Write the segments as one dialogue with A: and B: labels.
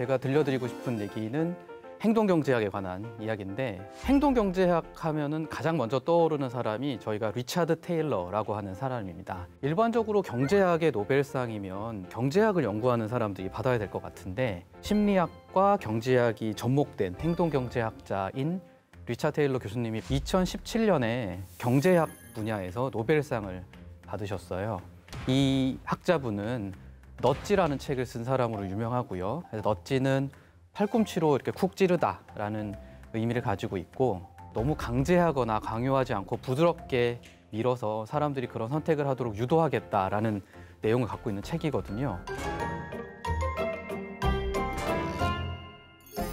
A: 제가 들려드리고 싶은 얘기는 행동경제학에 관한 이야기인데, 행동경제학 하면은 가장 먼저 떠오르는 사람이 저희가 리차드 테일러라고 하는 사람입니다. 일반적으로 경제학의 노벨상이면 경제학을 연구하는 사람들이 받아야 될 것 같은데, 심리학과 경제학이 접목된 행동경제학자인 리차드 테일러 교수님이 2017년에 경제학 분야에서 노벨상을 받으셨어요. 이 학자분은 넛지라는 책을 쓴 사람으로 유명하고요. 그래서 넛지는 팔꿈치로 이렇게 쿡 찌르다라는 의미를 가지고 있고, 너무 강제하거나 강요하지 않고 부드럽게 밀어서 사람들이 그런 선택을 하도록 유도하겠다라는 내용을 갖고 있는 책이거든요.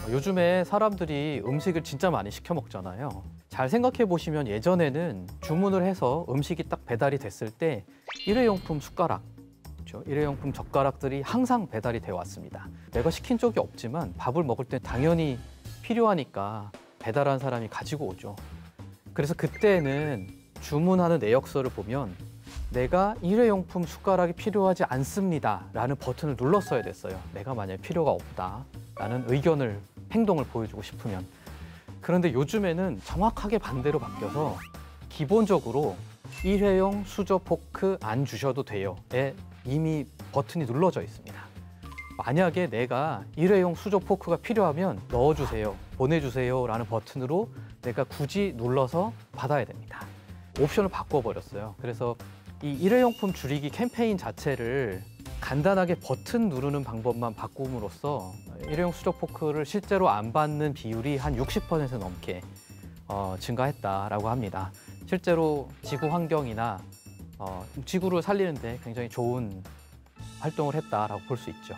A: 요즘에 사람들이 음식을 진짜 많이 시켜 먹잖아요. 잘 생각해 보시면 예전에는 주문을 해서 음식이 딱 배달이 됐을 때 일회용품 숟가락, 일회용품 젓가락들이 항상 배달이 되어 왔습니다. 내가 시킨 적이 없지만 밥을 먹을 때 당연히 필요하니까 배달한 사람이 가지고 오죠. 그래서 그때는 주문하는 내역서를 보면 내가 일회용품 숟가락이 필요하지 않습니다 라는 버튼을 눌렀어야 됐어요. 내가 만약에 필요가 없다 라는 의견을, 행동을 보여주고 싶으면. 그런데 요즘에는 정확하게 반대로 바뀌어서 기본적으로 일회용 수저 포크 안 주셔도 돼요에 이미 버튼이 눌러져 있습니다. 만약에 내가 일회용 수저 포크가 필요하면 넣어주세요, 보내주세요 라는 버튼으로 내가 굳이 눌러서 받아야 됩니다. 옵션을 바꿔버렸어요. 그래서 이 일회용품 줄이기 캠페인 자체를 간단하게 버튼 누르는 방법만 바꿈으로써 일회용 수저 포크를 실제로 안 받는 비율이 한 60% 넘게 증가했다라고 합니다. 실제로 지구 환경이나 지구를 살리는데 굉장히 좋은 활동을 했다라고 볼 수 있죠.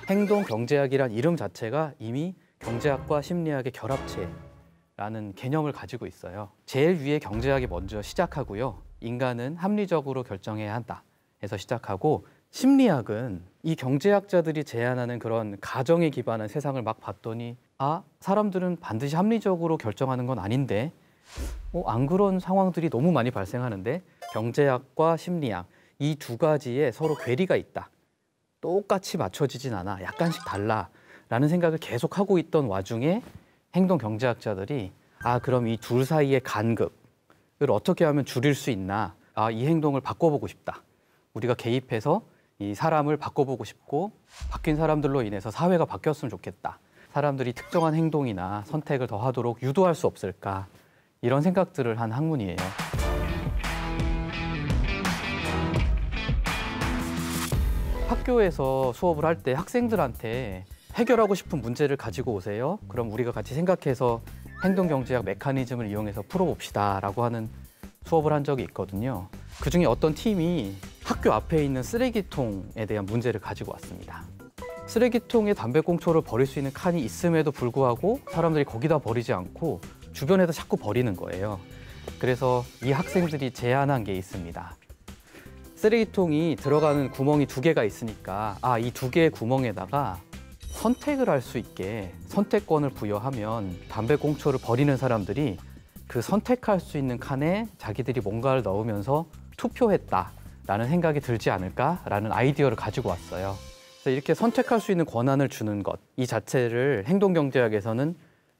A: 행동경제학이란 이름 자체가 이미 경제학과 심리학의 결합체라는 개념을 가지고 있어요. 제일 위에 경제학이 먼저 시작하고요. 인간은 합리적으로 결정해야 한다 해서 시작하고, 심리학은 이 경제학자들이 제안하는 그런 가정에 기반한 세상을 막 봤더니 사람들은 반드시 합리적으로 결정하는 건 아닌데 안 그런 상황들이 너무 많이 발생하는데 경제학과 심리학 이 두 가지에 서로 괴리가 있다. 똑같이 맞춰지진 않아. 약간씩 달라라는 생각을 계속하고 있던 와중에 행동경제학자들이 그럼 이 둘 사이의 간극을 어떻게 하면 줄일 수 있나. 이 행동을 바꿔보고 싶다. 우리가 개입해서 이 사람을 바꿔보고 싶고, 바뀐 사람들로 인해서 사회가 바뀌었으면 좋겠다. 사람들이 특정한 행동이나 선택을 더 하도록 유도할 수 없을까. 이런 생각들을 한 학문이에요. 학교에서 수업을 할 때 학생들한테 해결하고 싶은 문제를 가지고 오세요. 그럼 우리가 같이 생각해서 행동경제학 메커니즘을 이용해서 풀어봅시다 라고 하는 수업을 한 적이 있거든요. 그중에 어떤 팀이 학교 앞에 있는 쓰레기통에 대한 문제를 가지고 왔습니다. 쓰레기통에 담배꽁초를 버릴 수 있는 칸이 있음에도 불구하고 사람들이 거기다 버리지 않고 주변에다 자꾸 버리는 거예요. 그래서 이 학생들이 제안한 게 있습니다. 쓰레기통이 들어가는 구멍이 2개가 있으니까 이 2개의 구멍에다가 선택을 할 수 있게 선택권을 부여하면 담배꽁초를 버리는 사람들이 그 선택할 수 있는 칸에 자기들이 뭔가를 넣으면서 투표했다라는 생각이 들지 않을까라는 아이디어를 가지고 왔어요. 그래서 이렇게 선택할 수 있는 권한을 주는 것, 이 자체를 행동경제학에서는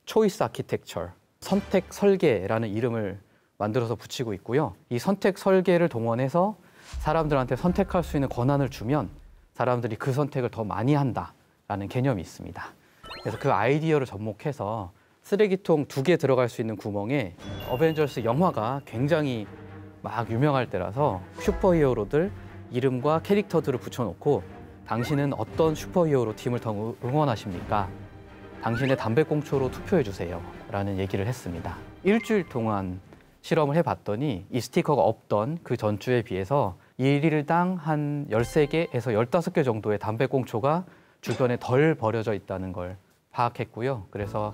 A: 초이스 아키텍처, 선택 설계라는 이름을 만들어서 붙이고 있고요. 이 선택 설계를 동원해서 사람들한테 선택할 수 있는 권한을 주면 사람들이 그 선택을 더 많이 한다라는 개념이 있습니다. 그래서 그 아이디어를 접목해서 쓰레기통 2개 들어갈 수 있는 구멍에 어벤져스 영화가 굉장히 막 유명할 때라서 슈퍼히어로들 이름과 캐릭터들을 붙여놓고 당신은 어떤 슈퍼히어로 팀을 더 응원하십니까? 당신의 담배꽁초로 투표해주세요 라는 얘기를 했습니다. 일주일 동안 실험을 해봤더니 이 스티커가 없던 그 전주에 비해서 일일당 한 13개에서 15개 정도의 담배꽁초가 주변에 덜 버려져 있다는 걸 파악했고요. 그래서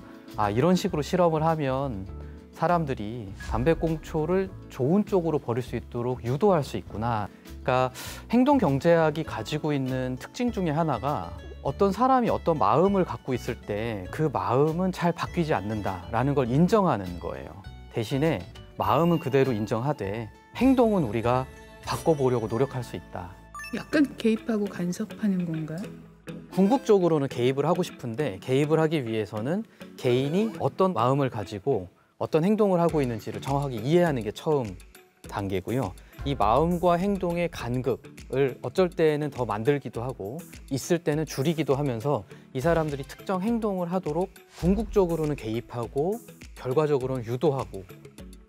A: 이런 식으로 실험을 하면 사람들이 담배꽁초를 좋은 쪽으로 버릴 수 있도록 유도할 수 있구나. 그러니까 행동경제학이 가지고 있는 특징 중에 하나가 어떤 사람이 어떤 마음을 갖고 있을 때 그 마음은 잘 바뀌지 않는다라는 걸 인정하는 거예요. 대신에 마음은 그대로 인정하되 행동은 우리가 바꿔보려고 노력할 수 있다.
B: 약간 개입하고 간섭하는 건가요?
A: 궁극적으로는 개입을 하고 싶은데 개입을 하기 위해서는 개인이 어떤 마음을 가지고 어떤 행동을 하고 있는지를 정확하게 이해하는 게 처음 단계고요. 이 마음과 행동의 간극을 어쩔 때는 더 만들기도 하고 있을 때는 줄이기도 하면서 이 사람들이 특정 행동을 하도록 궁극적으로는 개입하고 결과적으로는 유도하고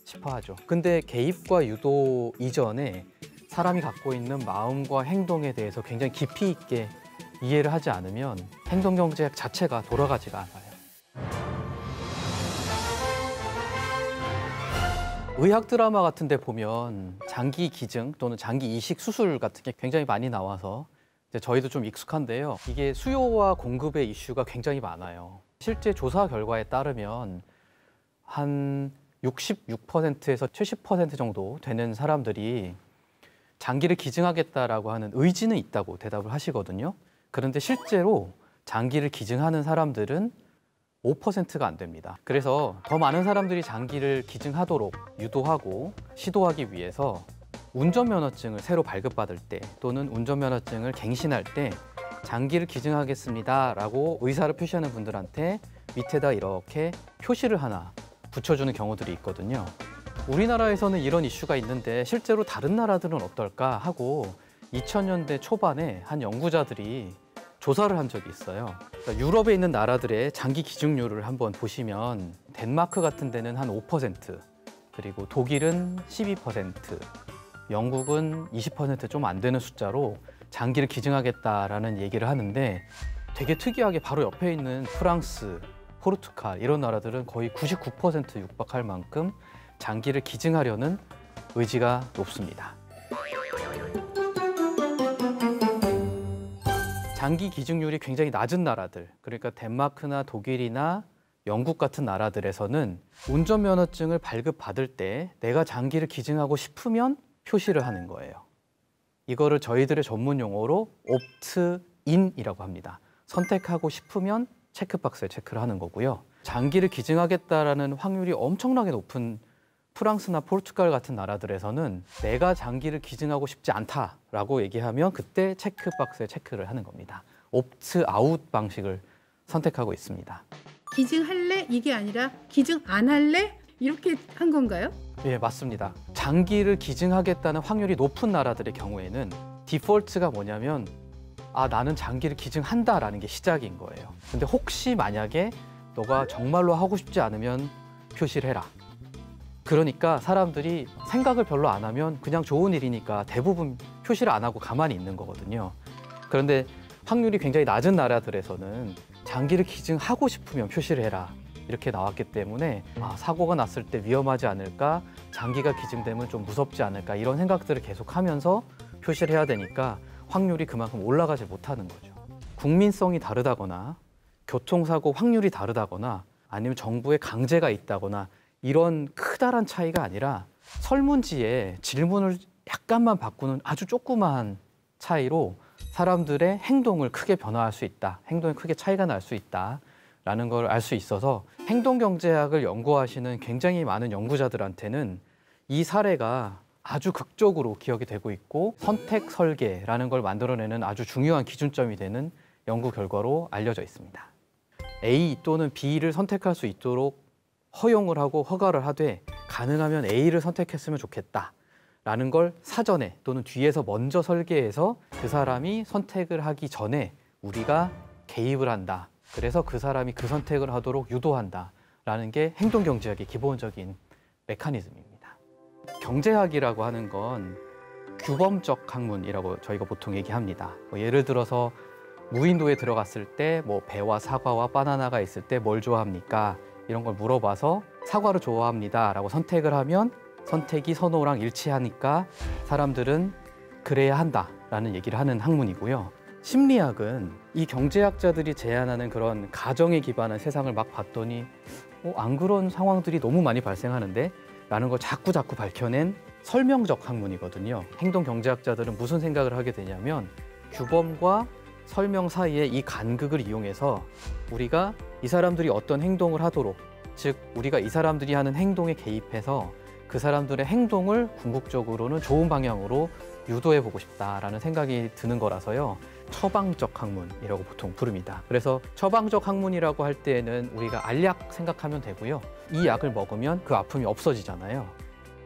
A: 싶어 하죠. 근데 개입과 유도 이전에 사람이 갖고 있는 마음과 행동에 대해서 굉장히 깊이 있게 이해를 하지 않으면 행동경제학 자체가 돌아가지가 않아요. 의학 드라마 같은 데 보면 장기 기증 또는 장기 이식 수술 같은 게 굉장히 많이 나와서 이제 저희도 좀 익숙한데요. 이게 수요와 공급의 이슈가 굉장히 많아요. 실제 조사 결과에 따르면 한 66%에서 70% 정도 되는 사람들이 장기를 기증하겠다라고 하는 의지는 있다고 대답을 하시거든요. 그런데 실제로 장기를 기증하는 사람들은 5%가 안 됩니다. 그래서 더 많은 사람들이 장기를 기증하도록 유도하고 시도하기 위해서 운전면허증을 새로 발급받을 때 또는 운전면허증을 갱신할 때 장기를 기증하겠습니다라고 의사를 표시하는 분들한테 밑에다 이렇게 표시를 하나 붙여주는 경우들이 있거든요. 우리나라에서는 이런 이슈가 있는데 실제로 다른 나라들은 어떨까 하고 2000년대 초반에 한 연구자들이 조사를 한 적이 있어요. 그러니까 유럽에 있는 나라들의 장기 기증률을 한번 보시면 덴마크 같은 데는 한 5%, 그리고 독일은 12%, 영국은 20% 좀 안 되는 숫자로 장기를 기증하겠다라는 얘기를 하는데 되게 특이하게 바로 옆에 있는 프랑스, 포르투갈 이런 나라들은 거의 99% 육박할 만큼 장기를 기증하려는 의지가 높습니다. 장기 기증률이 굉장히 낮은 나라들, 그러니까 덴마크나 독일이나 영국 같은 나라들에서는 운전면허증을 발급받을 때 내가 장기를 기증하고 싶으면 표시를 하는 거예요. 이거를 저희들의 전문 용어로 옵트인이라고 합니다. 선택하고 싶으면 체크박스에 체크를 하는 거고요. 장기를 기증하겠다라는 확률이 엄청나게 높은 프랑스나 포르투갈 같은 나라들에서는 내가 장기를 기증하고 싶지 않다라고 얘기하면 그때 체크박스에 체크를 하는 겁니다. 옵트아웃 방식을 선택하고 있습니다.
B: 기증할래? 이게 아니라 기증 안 할래? 이렇게 한 건가요?
A: 예, 맞습니다. 장기를 기증하겠다는 확률이 높은 나라들의 경우에는 디폴트가 뭐냐면 나는 장기를 기증한다라는 게 시작인 거예요. 근데 혹시 만약에 너가 정말로 하고 싶지 않으면 표시를 해라. 그러니까 사람들이 생각을 별로 안 하면 그냥 좋은 일이니까 대부분 표시를 안 하고 가만히 있는 거거든요. 그런데 확률이 굉장히 낮은 나라들에서는 장기를 기증하고 싶으면 표시를 해라. 이렇게 나왔기 때문에 사고가 났을 때 위험하지 않을까, 장기가 기증되면 좀 무섭지 않을까 이런 생각들을 계속하면서 표시를 해야 되니까 확률이 그만큼 올라가지 못하는 거죠. 국민성이 다르다거나 교통사고 확률이 다르다거나 아니면 정부의 강제가 있다거나 이런 크다란 차이가 아니라 설문지에 질문을 약간만 바꾸는 아주 조그마한 차이로 사람들의 행동을 크게 변화할 수 있다. 행동에 크게 차이가 날 수 있다라는 걸 알 수 있어서 행동경제학을 연구하시는 굉장히 많은 연구자들한테는 이 사례가 아주 극적으로 기억이 되고 있고 선택 설계라는 걸 만들어내는 아주 중요한 기준점이 되는 연구 결과로 알려져 있습니다. A 또는 B를 선택할 수 있도록 허용을 하고 허가를 하되 가능하면 A를 선택했으면 좋겠다라는 걸 사전에 또는 뒤에서 먼저 설계해서 그 사람이 선택을 하기 전에 우리가 개입을 한다. 그래서 그 사람이 그 선택을 하도록 유도한다라는 게 행동경제학의 기본적인 메커니즘입니다. 경제학이라고 하는 건 규범적 학문이라고 저희가 보통 얘기합니다. 예를 들어서 무인도에 들어갔을 때 배와 사과와 바나나가 있을 때 뭘 좋아합니까? 이런 걸 물어봐서 사과를 좋아합니다라고 선택을 하면 선택이 선호랑 일치하니까 사람들은 그래야 한다라는 얘기를 하는 학문이고요. 심리학은 이 경제학자들이 제안하는 그런 가정에 기반한 세상을 막 봤더니 안 그런 상황들이 너무 많이 발생하는데 라는 걸 자꾸 밝혀낸 설명적 학문이거든요. 행동경제학자들은 무슨 생각을 하게 되냐면 규범과 설명 사이에 이 간극을 이용해서 우리가 이 사람들이 어떤 행동을 하도록, 즉 우리가 이 사람들이 하는 행동에 개입해서 그 사람들의 행동을 궁극적으로는 좋은 방향으로 유도해 보고 싶다라는 생각이 드는 거라서요. 처방적 학문이라고 보통 부릅니다. 그래서 처방적 학문이라고 할 때에는 우리가 알약 생각하면 되고요. 이 약을 먹으면 그 아픔이 없어지잖아요.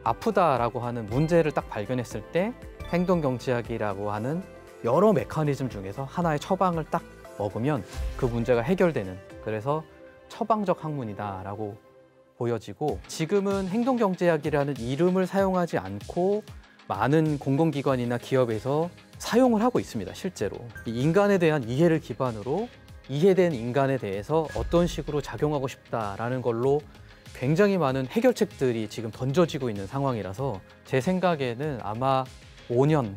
A: 아프다라고 하는 문제를 딱 발견했을 때 행동경제학이라고 하는 여러 메커니즘 중에서 하나의 처방을 딱 먹으면 그 문제가 해결되는, 그래서 처방적 학문이다라고 보여지고, 지금은 행동경제학이라는 이름을 사용하지 않고 많은 공공기관이나 기업에서 사용을 하고 있습니다. 실제로 이 인간에 대한 이해를 기반으로 이해된 인간에 대해서 어떤 식으로 작용하고 싶다라는 걸로 굉장히 많은 해결책들이 지금 던져지고 있는 상황이라서 제 생각에는 아마 5년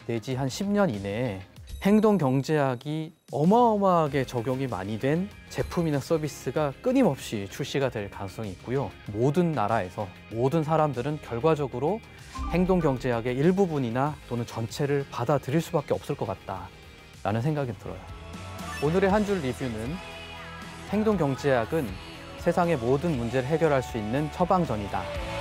A: 내지 한 10년 이내에 행동경제학이 어마어마하게 적용이 많이 된 제품이나 서비스가 끊임없이 출시가 될 가능성이 있고요. 모든 나라에서 모든 사람들은 결과적으로 행동경제학의 일부분이나 또는 전체를 받아들일 수밖에 없을 것 같다라는 생각이 들어요. 오늘의 한 줄 리뷰는 행동경제학은 세상의 모든 문제를 해결할 수 있는 처방전이다.